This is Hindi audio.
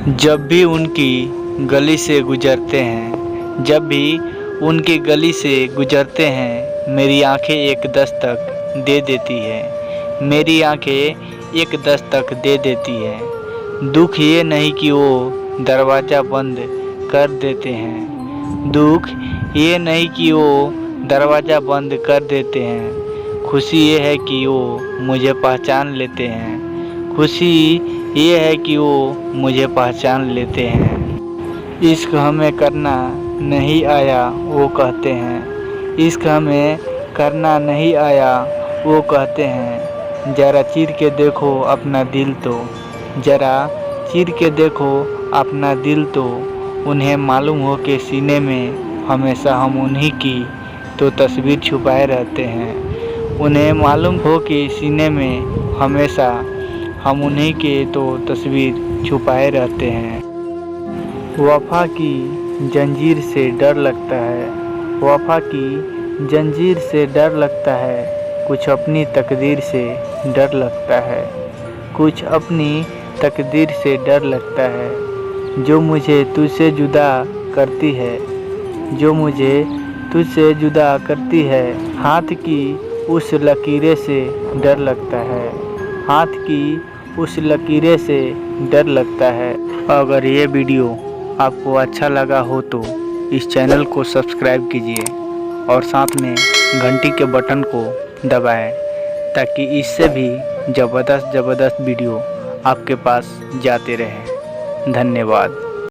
जब भी उनकी गली से गुजरते हैं, जब भी उनकी गली से गुजरते हैं, मेरी आंखें एक दस्तक दे देती है, मेरी आंखें एक दस्तक दे देती है। दुख ये नहीं कि वो दरवाज़ा बंद कर देते हैं, दुख ये नहीं कि वो दरवाज़ा बंद कर देते हैं। खुशी ये है कि वो मुझे पहचान लेते हैं, खुशी ये है कि वो मुझे पहचान लेते हैं। इश्क हमें करना नहीं आया वो कहते हैं, इश्क हमें करना नहीं आया वो कहते हैं। ज़रा चीर के देखो अपना दिल तो, ज़रा चीर के देखो अपना दिल तो, उन्हें मालूम हो कि सीने में हमेशा हम उन्हीं की तो तस्वीर छुपाए रहते हैं। उन्हें मालूम हो कि सीने में हमेशा हम उन्हीं के तो तस्वीर छुपाए रहते हैं। वफ़ा की जंजीर से डर लगता है, वफ़ा की जंजीर से डर लगता है, कुछ अपनी तकदीर से डर लगता है, कुछ अपनी तकदीर से डर लगता है। जो मुझे तुझसे जुदा करती है, जो मुझे तुझसे जुदा करती है, हाथ की उस लकीरें से डर लगता है, हाथ की उस लकीरें से डर लगता है। अगर ये वीडियो आपको अच्छा लगा हो तो इस चैनल को सब्सक्राइब कीजिए और साथ में घंटी के बटन को दबाएं, ताकि इससे भी ज़बरदस्त वीडियो आपके पास जाते रहें। धन्यवाद।